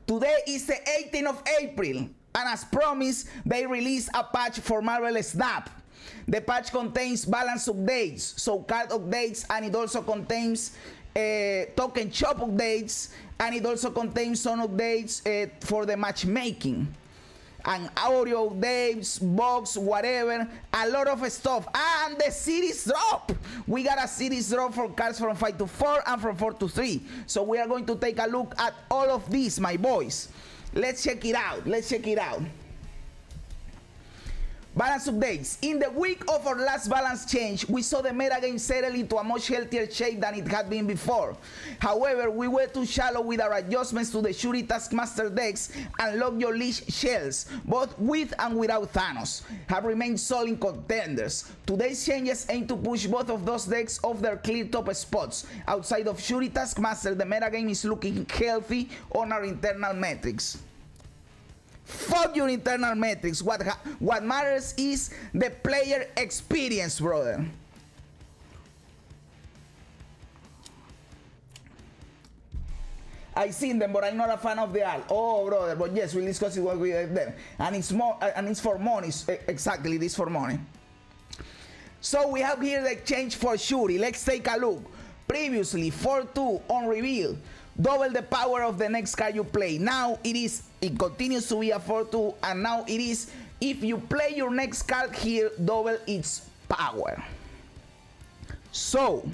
Today is the 18th of April, and as promised, they released a patch for Marvel Snap. The patch contains balance updates, so card updates, and it also contains token shop updates, and it also contains some updates for the matchmaking. And audio updates, box, whatever, a lot of stuff. And the series drop. We got a series drop for cards from 5 to 4 and from 4 to 3. So we are going to take a look at all of these, my boys. Let's check it out. Let's check it out. Balance updates. In the week of our last balance change, we saw the metagame settle into a much healthier shape than it had been before. However, we were too shallow with our adjustments to the Shuri Taskmaster decks, and Lockjaw Lich shells, both with and without Thanos, have remained solid contenders. Today's changes aim to push both of those decks off their clear top spots. Outside of Shuri Taskmaster, the metagame is looking healthy on our internal metrics. Fuck your internal metrics. What matters is the player experience, brother. I seen them, but I'm not a fan of the art. Oh, brother, but yes, we'll discuss it what we did there. And it's more, and it's for money. Exactly, this for money. So we have here the change for Shuri. Let's take a look. Previously, 4-2 on reveal. Double the power of the next card you play. Now it continues to be a 4-2, and now it is, if you play your next card here, double its power. So,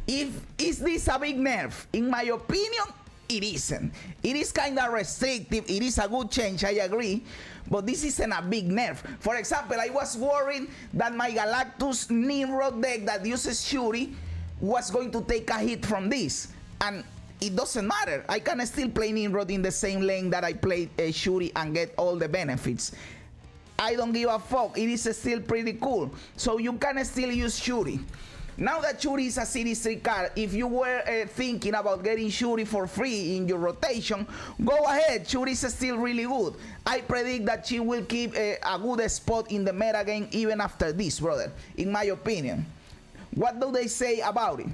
is this a big nerf? In my opinion, it isn't. It is kind of restrictive. It is a good change, I agree, but this isn't a big nerf. For example, I was worried that my Galactus Nimrod deck that uses Shuri was going to take a hit from this, and it doesn't matter. I can still play Nimrod in the same lane that I played Shuri and get all the benefits. I don't give a fuck. It is still pretty cool. So you can still use Shuri. Now that Shuri is a Series 3 card, if you were thinking about getting Shuri for free in your rotation, go ahead. Shuri is still really good. I predict that she will keep a good spot in the metagame even after this, brother, in my opinion. What do they say about it?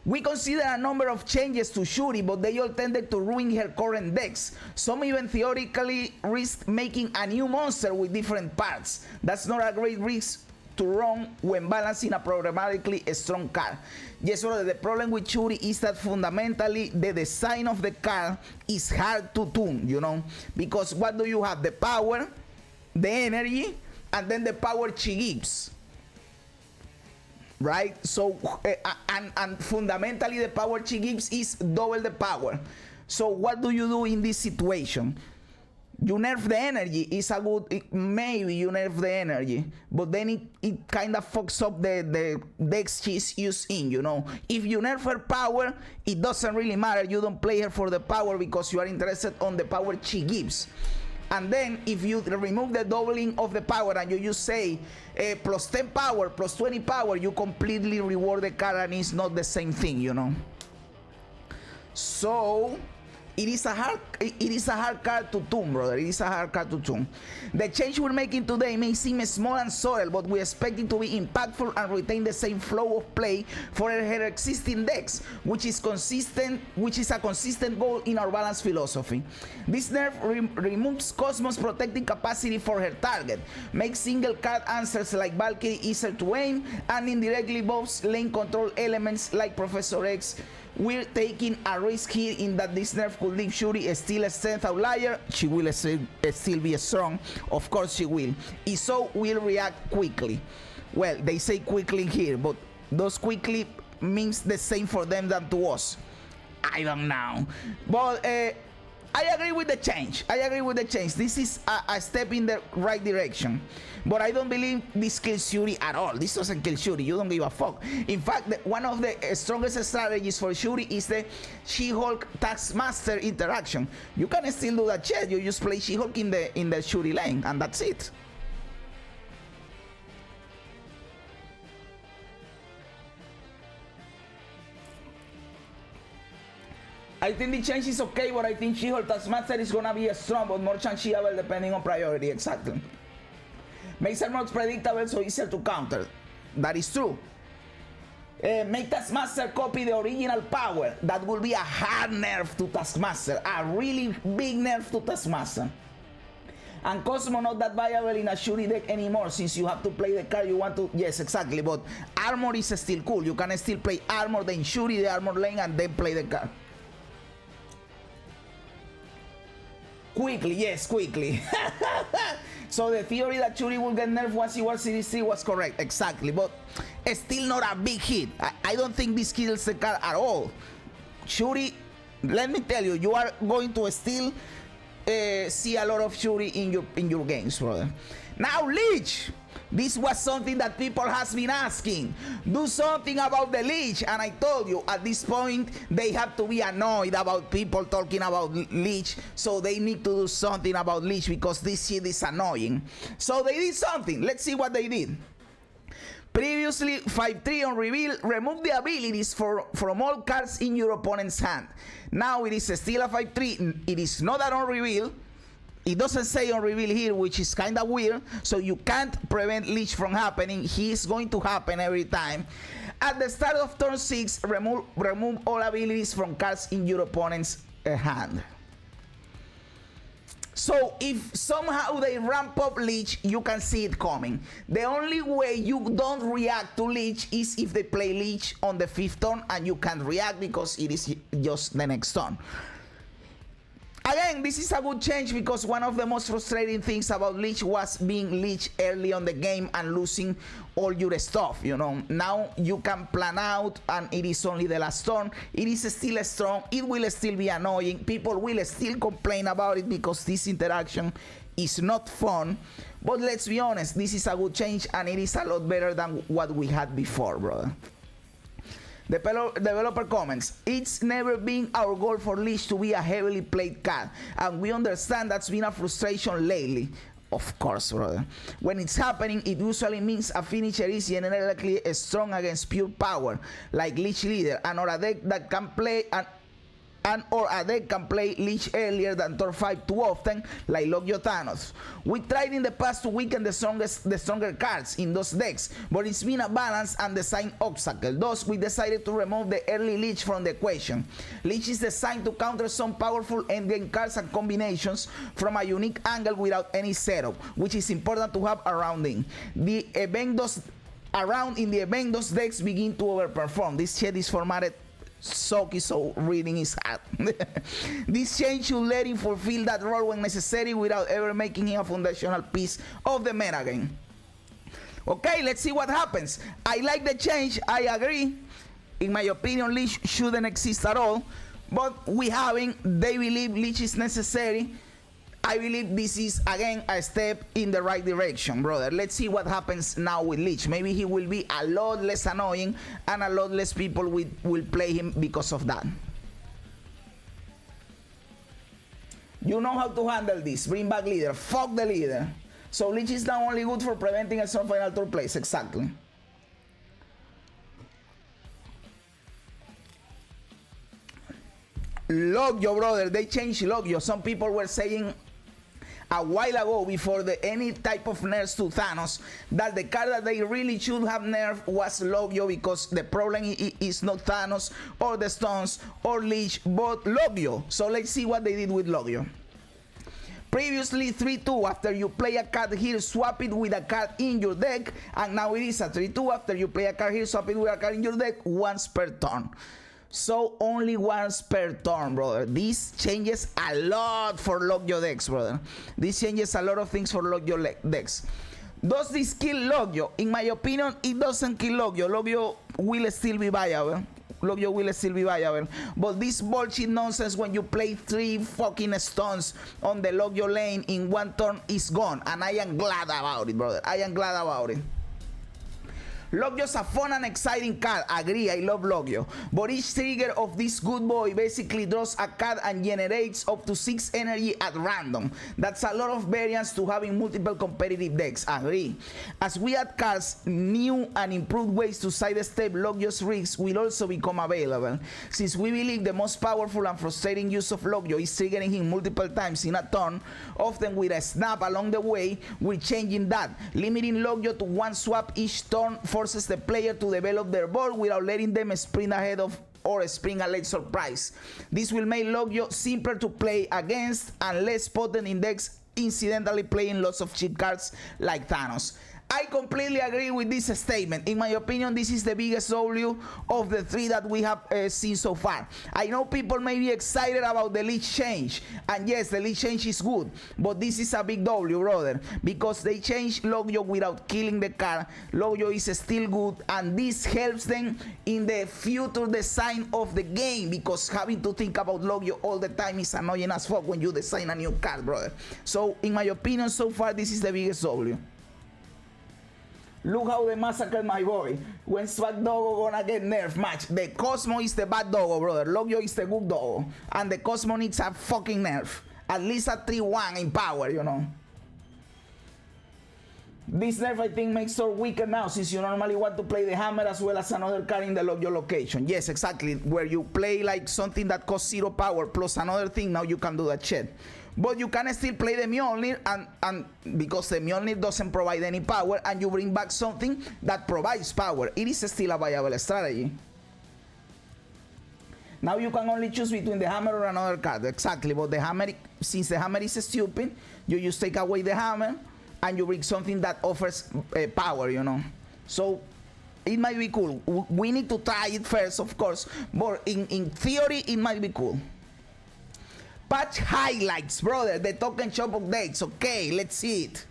We consider a number of changes to Shuri, but they all tended to ruin her current decks. Some even theoretically risk making a new monster with different parts. That's not a great risk to run when balancing a programmatically strong card. Yes, brother, the problem with Shuri is that fundamentally the design of the card is hard to tune, you know, because what do you have? The power, the energy, and then the power she gives. Right? So, and fundamentally the power she gives is double the power. So what do you do in this situation? You nerf the energy. It's a good, maybe you nerf the energy, but then it kind of fucks up the decks she's used in, you know. If you nerf her power, it doesn't really matter. You don't play her for the power because you are interested on the power she gives. And then if you remove the doubling of the power and you just say plus 10 power, plus 20 power, you completely reward the card, and it's not the same thing, you know. So it is a hard card to tune, brother. It is a hard card to tune. The change we're making today may seem small and subtle, but we expect it to be impactful and retain the same flow of play for her existing decks, which is a consistent goal in our balance philosophy. This nerf removes Cosmos' protecting capacity for her target, makes single card answers like Valkyrie easier to aim, and indirectly buffs lane control elements like Professor X. We're taking a risk here in that this nerf could leave Shuri still a strength outlier. She will still be strong. Of course she will. Iso will react quickly. Well, they say quickly here, but those quickly means the same for them than to us. I don't know. But I agree with the change. I agree with the change. This is a step in the right direction. But I don't believe this kills Shuri at all. This doesn't kill Shuri. You don't give a fuck. In fact, one of the strongest strategies for Shuri is the She-Hulk Taskmaster interaction. You can still do that shit. You just play She-Hulk in the Shuri lane, and that's it. I think the change is okay, but I think She-Hulk Taskmaster is gonna be strong, but more chanceable depending on priority. Exactly. Makes her more predictable, so easier to counter. That is true. Make Taskmaster copy the original power. That will be a hard nerf to Taskmaster, a really big nerf to Taskmaster. And Cosmo not that viable in a Shuri deck anymore, since you have to play the card you want to. Yes, exactly, but armor is still cool. You can still play armor, then Shuri the armor lane, and then play the card. Quickly, yes, quickly. So the theory that Shuri will get nerfed once he was Series 3 was correct, exactly, but still not a big hit. I don't think this kills the card at all. Shuri, let me tell you, you are going to still see a lot of Shuri in your games, brother. Now Lich, this was something that people has been asking. Do something about the Lich, and I told you at this point they have to be annoyed about people talking about Lich, so they need to do something about Lich because this shit is annoying. So they did something. Let's see what they did. Previously 5-3 on reveal, remove the abilities from all cards in your opponent's hand. Now it is still a 5-3. It is not that on reveal. It doesn't say on reveal here, which is kind of weird, so you can't prevent Lich from happening. He is going to happen every time. At the start of turn 6, remove all abilities from cards in your opponent's hand. So if somehow they ramp up Lich, you can see it coming. The only way you don't react to Lich is if they play Lich on the 5th turn, and you can't react because it is just the next turn. Again, this is a good change because one of the most frustrating things about Lich was being Lich early on the game and losing all your stuff, you know. Now you can plan out and it is only the last turn. It is still strong. It will still be annoying. People will still complain about it because this interaction is not fun. But let's be honest, this is a good change and it is a lot better than what we had before, brother. The developer comments, it's never been our goal for Lich to be a heavily played card, and we understand that's been a frustration lately. Of course, brother. When it's happening, it usually means a finisher is generally strong against pure power, like Lich Leader, and or a deck that can play Lich earlier than turn 5 too often, like Lockjaw Thanos. We tried in the past to weaken the stronger cards in those decks, but it's been a balance and design obstacle. Thus, we decided to remove the early Lich from the equation. Lich is designed to counter some powerful endgame cards and combinations from a unique angle without any setup, which is important to have around in the event. In the event those decks begin to overperform. This shit is formatted Socky, so reading is hard. This change should let him fulfill that role when necessary without ever making him a foundational piece of the metagame. Okay, let's see what happens. I like the change, I agree. In my opinion, Lich shouldn't exist at all, but they believe Lich is necessary. I believe this is, again, a step in the right direction, brother. Let's see what happens now with Lich. Maybe he will be a lot less annoying and a lot less people will play him because of that. You know how to handle this. Bring back leader. Fuck the leader. So Lich is not only good for preventing a strong final turn plays. Exactly. Lockjaw, brother. They changed Lockjaw. Some people were saying a while ago, before any type of nerfs to Thanos, that the card that they really should have nerfed was Lockjaw, because the problem is not Thanos or the stones or Lich, but Lockjaw. So let's see what they did with Lockjaw. Previously 3-2, after you play a card here, swap it with a card in your deck, and now it is a 3-2, after you play a card here, swap it with a card in your deck once per turn. So only once per turn, brother. This changes a lot for Lockjaw decks, brother. This changes a lot of things for Lockjaw decks. Does this kill Lockjaw? In my opinion, it doesn't kill Lockjaw. Lockjaw will still be viable. Lockjaw will still be viable. But this bullshit nonsense when you play 3 fucking stones on the Lockjaw lane in one turn is gone. And I am glad about it, brother. I am glad about it. Lockjaw's a fun and exciting card. Agree, I love Lockjaw. But each trigger of this good boy basically draws a card and generates up to 6 energy at random. That's a lot of variance to having multiple competitive decks. Agree. As we add cards, new and improved ways to sidestep Lockjaw's risks will also become available. Since we believe the most powerful and frustrating use of Lockjaw is triggering him multiple times in a turn, often with a snap along the way, we're changing that, limiting Lockjaw to one swap each turn for forces the player to develop their board without letting them sprint ahead of or spring a late surprise. This will make Logyo simpler to play against and less potent in decks incidentally playing lots of cheap cards like Thanos. I completely agree with this statement. In my opinion, this is the biggest W of the three that we have seen so far. I know people may be excited about the lead change, and yes, the lead change is good, but this is a big W, brother, because they changed Logyo without killing the card. Logyo is still good, and this helps them in the future design of the game, because having to think about Logyo all the time is annoying as fuck when you design a new card, brother. So, in my opinion, so far, this is the biggest W. Look how they massacred my boy. When Swag Doggo gonna get nerfed match? The Cosmo is the bad doggo, brother. Logyo is the good doggo. And the Cosmo needs a fucking nerf. At least a 3-1 in power, you know. This nerf, I think, makes Thor weaker now, since you normally want to play the hammer as well as another card in the Logyo location. Yes, exactly. Where you play like something that costs 0 power plus another thing, now you can do that shit. But you can still play the Mjolnir, and because the Mjolnir doesn't provide any power, and you bring back something that provides power. It is still a viable strategy. Now you can only choose between the hammer or another card. Exactly, but the hammer, since the hammer is stupid, you just take away the hammer, and you bring something that offers power, you know. So it might be cool. We need to try it first, of course, but in theory, it might be cool. Patch highlights, brother. The token shop updates. Okay, let's see it.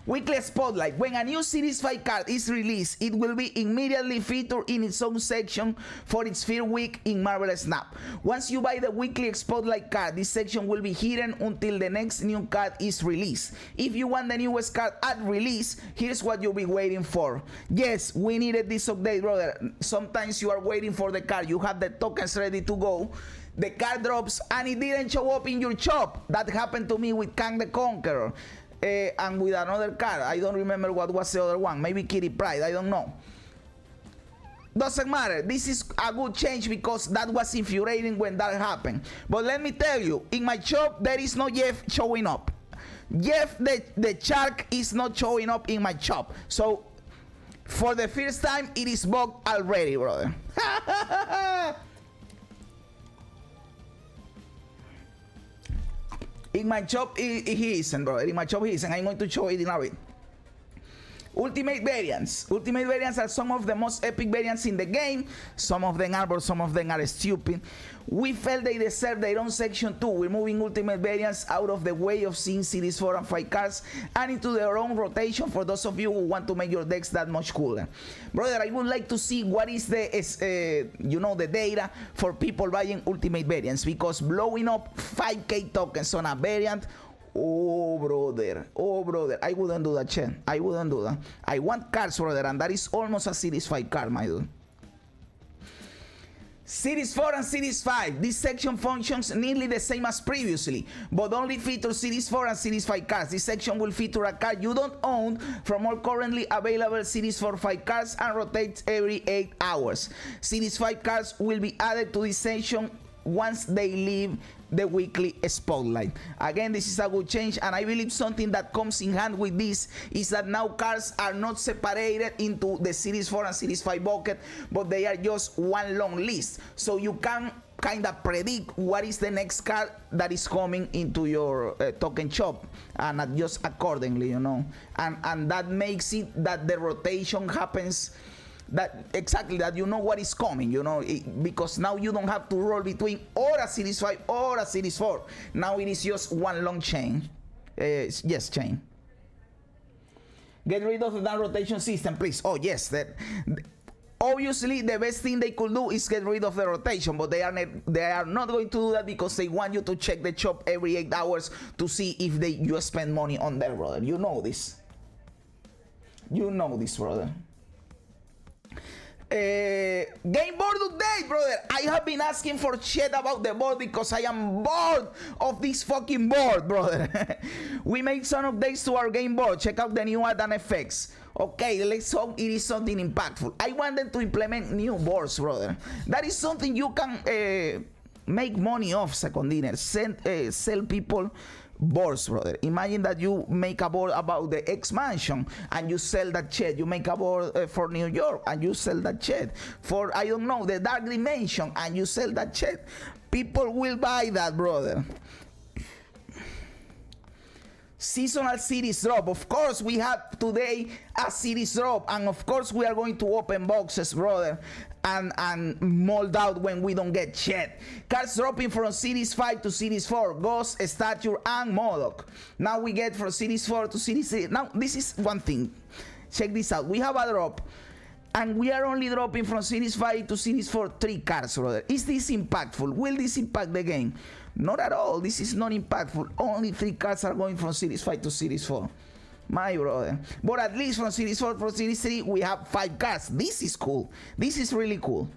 Weekly Spotlight. When a new Series 5 card is released, it will be immediately featured in its own section for its first week in Marvel Snap. Once you buy the Weekly Spotlight card, this section will be hidden until the next new card is released. If you want the newest card at release, here's what you'll be waiting for. Yes, we needed this update, brother. Sometimes you are waiting for the card. You have the tokens ready to go. The card drops and it didn't show up in your shop. That happened to me with Kang the Conqueror. And with another card. I don't remember what was the other one. Maybe Kitty Pryde. I don't know. Doesn't matter. This is a good change because that was infuriating when that happened. But let me tell you, in my shop, there is no Jeff showing up. Jeff the shark is not showing up in my shop. So, for the first time, it is bugged already, brother. In my shop, he isn't, brother. In my shop, he isn't. I'm going to show it in a bit. Ultimate variants. Ultimate variants are some of the most epic variants in the game. Some of them are, but some of them are stupid. We felt they deserve their own section too. We're moving ultimate variants out of the way of seeing Series 4 and 5 cards and into their own rotation for those of you who want to make your decks that much cooler. Brother, I would like to see what is the, the data for people buying ultimate variants, because blowing up 5k tokens on a variant, oh brother, I wouldn't do that shit. I wouldn't do that. I want cards, brother, and that is almost a Series 5 card, my dude. Series 4 and Series 5. This section functions nearly the same as previously, but only features Series 4 and Series 5 cards. This section will feature a card you don't own from all currently available Series 4-5 cards and rotates every 8 hours. Series 5 cards will be added to this section once they leave the weekly spotlight. Again, this is a good change, and I believe something that comes in hand with this is that now cards are not separated into the Series 4 and Series 5 bucket, but they are just one long list. So you can kind of predict what is the next card that is coming into your token shop and adjust accordingly, and that makes it that the rotation happens that you know what is coming, because now you don't have to roll between or a Series 5 or a Series 4. Now it is just one long chain. Chain. Get rid of that rotation system, please. Oh yes, obviously the best thing they could do is get rid of the rotation, but they are not going to do that because they want you to check the shop every 8 hours to see if you spend money on there, brother. You know this, brother. Game board update, brother. I have been asking for shit about the board because I am bored of this fucking board, brother. We made some updates to our game board. Check out the new art and effects. Okay, let's hope it is something impactful. I want them to implement new boards, brother. That is something you can make money off, Second Dinner. Sell people boards, brother. Imagine that you make a board about the X Mansion and you sell that shit. You make a board for New York and you sell that shit. For, I don't know, the Dark Dimension and you sell that shit. People will buy that, brother. Seasonal series drop. Of course, we have today a series drop, and of course, we are going to open boxes, brother, and mold out when we don't get shit. Cards dropping from Series 5 to Series 4, Ghost, Stature, and MODOK. Now we get from Series 4 to Series 3. Now, this is one thing. Check this out. We have a drop, and we are only dropping from Series 5 to Series 4 3 cards, brother. Is this impactful? Will this impact the game? Not at all. This is not impactful. Only 3 cards are going from Series 5 to Series 4. My brother. But at least from Series 4 to Series 3, we have 5 cards. This is cool. This is really cool.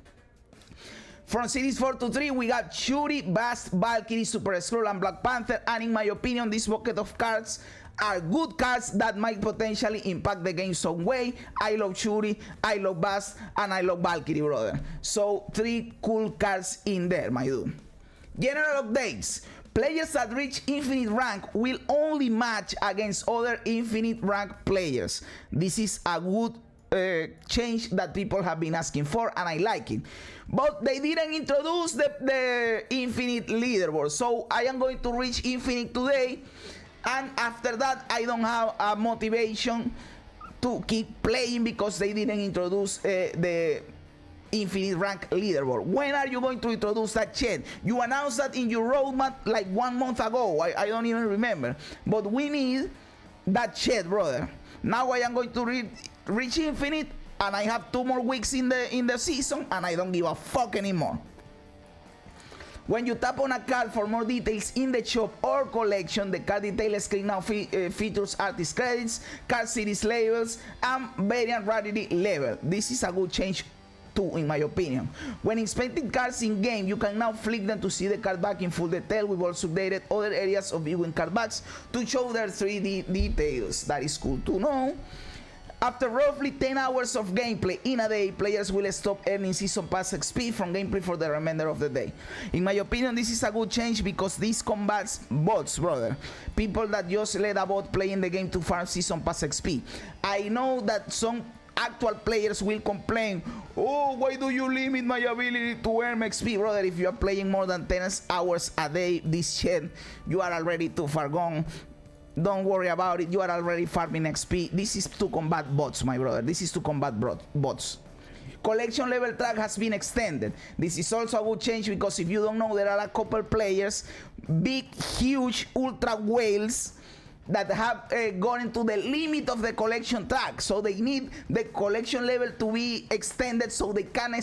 From Series 4 to 3, we got Shuri, Bast, Valkyrie, Super Skrull, and Black Panther. And in my opinion, this bucket of cards are good cards that might potentially impact the game some way. I love Shuri, I love Bast, and I love Valkyrie, brother. So 3 cool cards in there, my dude. General updates. Players that reach infinite rank will only match against other infinite rank players. This is a good change that people have been asking for, and I like it. But they didn't introduce the infinite leaderboard. So I am going to reach infinite today, and after that I don't have a motivation to keep playing because they didn't introduce the infinite rank leaderboard. When are you going to introduce that shit? You announced that in your roadmap like 1 month ago. I don't even remember. But we need that shit, brother. Now I am going to reach infinite, and I have 2 more weeks in the season, and I don't give a fuck anymore. When you tap on a card for more details in the shop or collection, the card detail screen now features artist credits, card series labels, and variant rarity level. This is a good change too, in my opinion. When inspecting cards in game, you can now flick them to see the card back in full detail. We've also updated other areas of viewing card backs to show their 3D details. That is cool to know. After roughly 10 hours of gameplay in a day, players will stop earning Season Pass XP from gameplay for the remainder of the day. In my opinion, this is a good change because this combats bots, brother. People that just let a bot play in the game to farm Season Pass XP. I know that some actual players will complain, oh, why do you limit my ability to earn XP? Brother, if you are playing more than 10 hours a day, this shit, you are already too far gone. Don't worry about it, you are already farming XP. This is to combat bots, my brother. This is to combat bots. Collection level track has been extended. This is also a good change because if you don't know, there are a couple players, big, huge, ultra whales, that have gone into the limit of the collection track, so they need the collection level to be extended so they can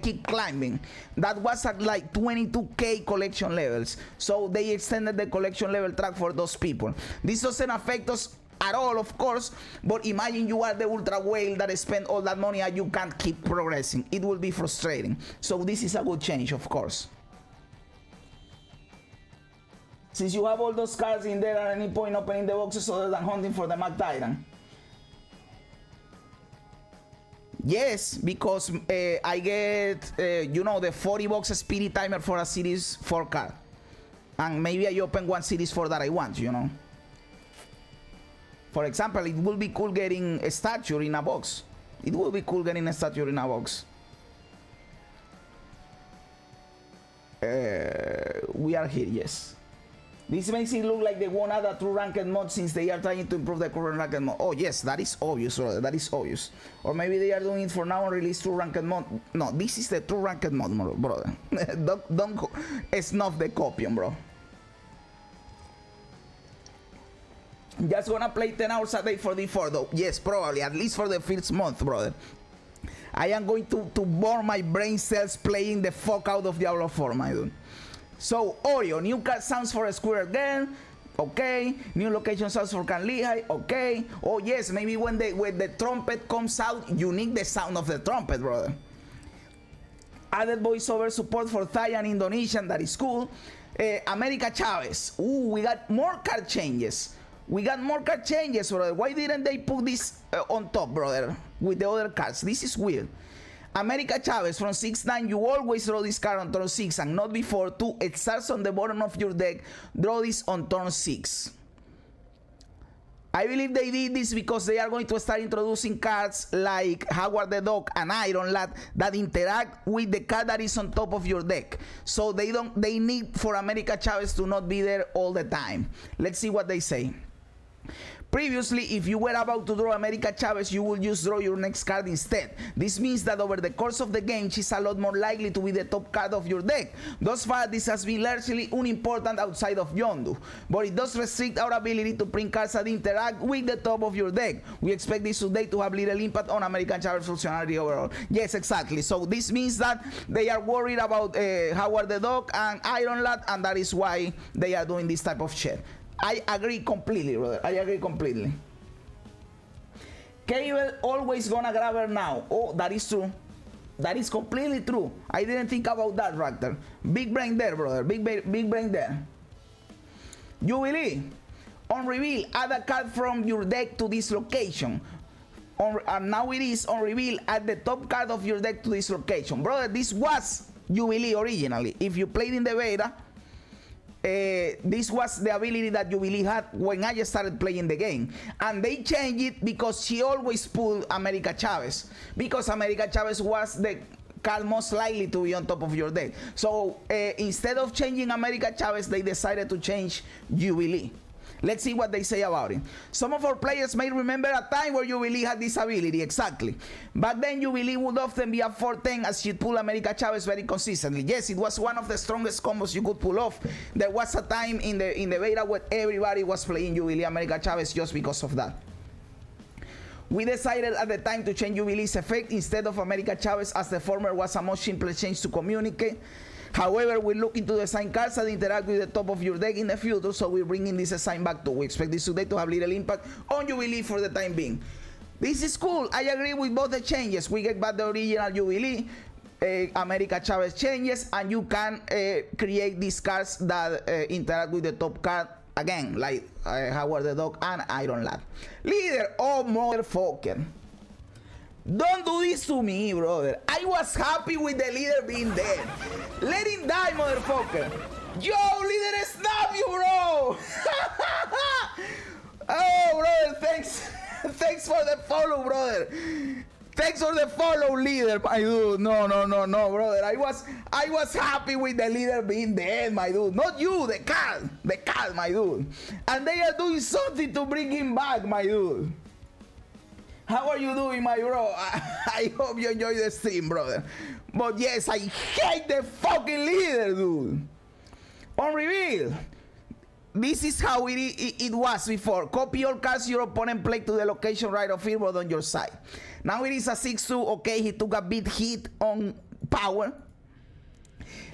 keep climbing. That was at like 22k collection levels, so they extended the collection level track for those people. This doesn't affect us at all, of course, but imagine you are the ultra whale that spent all that money and you can't keep progressing. It will be frustrating. So this is a good change, of course. Since you have all those cards in there, at any point opening the boxes other than hunting for the Mag Titan? Yes, because I get, you know, the 40 box spirit timer for a Series 4 card. And maybe I open one Series 4 that I want, you know. For example, it will be cool getting a Stature in a box. It will be cool getting a Stature in a box. We are here, yes. This makes it look like they won't add a true ranked mod since they are trying to improve the current ranked mod. Oh yes, that is obvious, brother. That is obvious. Or maybe they are doing it for now and release true ranked mod. No, this is the true ranked mod, brother. don't snuff the copium, bro. Just gonna play 10 hours a day for D4 though. Yes, probably, at least for the first month, brother. I am going to burn my brain cells playing the fuck out of Diablo 4, my dude. So, Oreo, new card sounds for a Squirrel Girl, okay. New location sounds for Can Lehigh, okay. Oh yes, maybe when the trumpet comes out, you need the sound of the trumpet, brother. Added voiceover support for Thai and Indonesian, that is cool. America Chavez, ooh, we got more card changes. We got more card changes, brother. Why didn't they put this on top, brother, with the other cards? This is weird. America Chavez from 6-9, you always draw this card on turn 6 and not before. 2, it starts on the bottom of your deck. Draw this on turn 6. I believe they did this because they are going to start introducing cards like Howard the Duck and Iron Lad that interact with the card that is on top of your deck. So they need for America Chavez to not be there all the time. Let's see what they say. Previously, if you were about to draw America Chavez, you will just draw your next card instead. This means that over the course of the game, she's a lot more likely to be the top card of your deck. Thus far, this has been largely unimportant outside of Yondu, but it does restrict our ability to print cards that interact with the top of your deck. We expect this update to have little impact on American Chavez functionality overall. Yes, exactly. So this means that they are worried about Howard the Duck and Iron Lad, and that is why they are doing this type of shit. I agree completely, brother. I agree completely. Cable always gonna grab her now. Oh, that is true. That is completely true. I didn't think about that, Raptor. Big brain there, brother. Big brain there. Jubilee. On reveal, add a card from your deck to this location. And now it is on reveal, add the top card of your deck to this location. Brother, this was Jubilee originally. If you played in the beta, this was the ability that Jubilee had when I just started playing the game, and they changed it because she always pulled America Chavez, because America Chavez was the card most likely to be on top of your deck. So instead of changing America Chavez, they decided to change Jubilee. Let's see what they say about it. Some of our players may remember a time where Jubilee had this ability. Exactly. Back then, Jubilee would often be a 4-10 as she'd pull America Chavez very consistently. Yes, it was one of the strongest combos you could pull off. There was a time in the beta where everybody was playing Jubilee America Chavez just because of that. We decided at the time to change Jubilee's effect instead of America Chavez, as the former was a much simpler change to communicate. However, we're looking to design cards that interact with the top of your deck in the future, so we're bringing this design back too. We expect this update to have little impact on Jubilee for the time being. This is cool. I agree with both the changes. We get back the original Jubilee, America Chavez changes, and you can create these cards that interact with the top card again, like Howard the Duck and Iron Lad. Leader, oh motherfucker. Don't do this to me, brother. I was happy with the leader being dead. Let him die, motherfucker. Yo, leader, snap you, bro. Oh, brother, thanks. Thanks for the follow, brother. Thanks for the follow, leader, my dude. No, brother. I was happy with the leader being dead, my dude. Not you, the cat, my dude. And they are doing something to bring him back, my dude. How are you doing, my bro? I hope you enjoy the stream, brother. But yes, I hate the fucking leader, dude. On reveal, this is how it was before. Copy all cards your opponent played to the location right of field but on your side. Now it is a 6-2. Okay, he took a bit hit on power.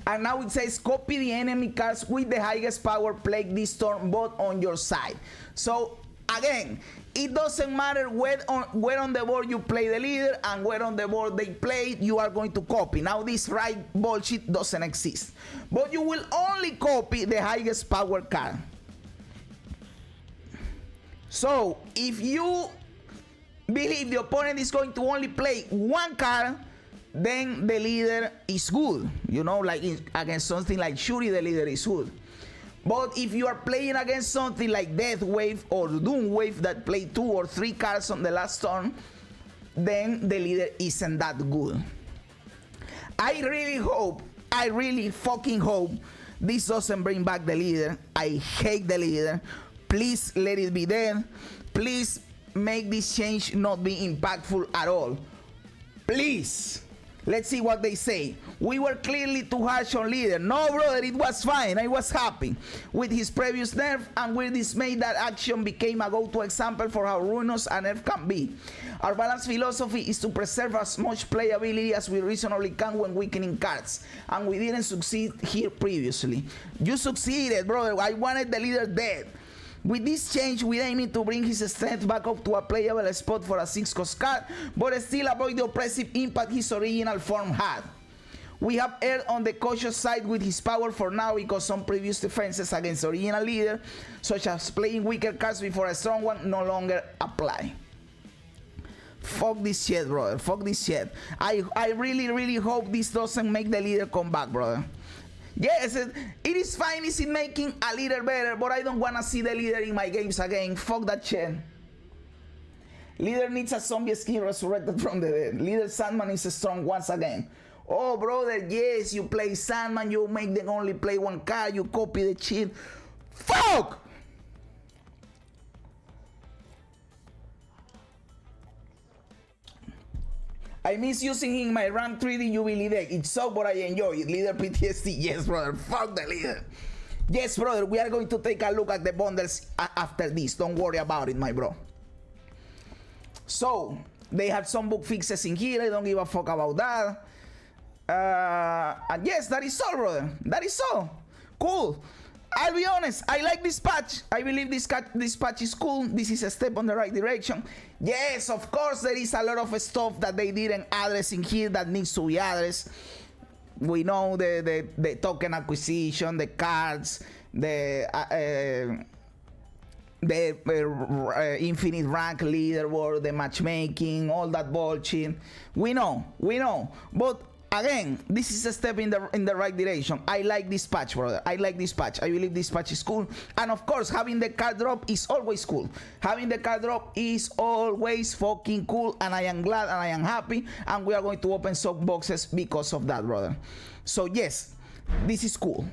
And now it says copy the enemy cards with the highest power played this turn but on your side. So again, it doesn't matter where on the board you play the leader and where on the board they play, you are going to copy. Now this right bullshit doesn't exist. But you will only copy the highest power card. So if you believe the opponent is going to only play one card, then the leader is good. You know, like against something like Shuri, the leader is good. But if you are playing against something like Death Wave or Doom Wave that play 2 or 3 cards on the last turn, then the leader isn't that good. I really fucking hope this doesn't bring back the leader. I hate the leader. Please let it be dead. Please make this change not be impactful at all. Please. Let's see what they say. We were clearly too harsh on leader. No, brother, it was fine. I was happy with his previous nerf, and we're dismayed that action became a go-to example for how ruinous a nerf can be. Our balanced philosophy is to preserve as much playability as we reasonably can when weakening cards, and we didn't succeed here previously. You succeeded, brother. I wanted the leader dead. With this change, we're aiming to bring his strength back up to a playable spot for a 6-cost card, but still avoid the oppressive impact his original form had. We have erred on the cautious side with his power for now because some previous defenses against the original leader, such as playing weaker cards before a strong one, no longer apply. Fuck this shit, brother. Fuck this shit. I really hope this doesn't make the leader come back, brother. Yes, it is fine, is it making a leader better, but I don't want to see the leader in my games again. Fuck that shit. Leader needs a zombie skin resurrected from the dead. Leader Sandman is strong once again. Oh, brother, yes, you play Sandman, you make them only play one card, you copy the shit. Fuck! I miss using him in my rank 3D Jubilee deck. It's so, but I enjoy it. Leader PTSD. Yes, brother. Fuck the leader. Yes, brother. We are going to take a look at the bundles after this. Don't worry about it, my bro. So, they had some book fixes in here. I don't give a fuck about that. And yes, that is all, brother. That is all. Cool. I'll be honest, I like this patch. I believe this patch is cool. This is a step on the right direction. Yes, of course, there is a lot of stuff that they didn't address in here that needs to be addressed. We know the token acquisition, the cards, the infinite rank leaderboard, the matchmaking, all that bullshit. We know. But again, this is a step in the right direction. I like this patch, brother. I like this patch. I believe this patch is cool. And of course, having the card drop is always cool. Having the card drop is always fucking cool. And I am glad and I am happy. And we are going to open some boxes because of that, brother. So yes, this is cool.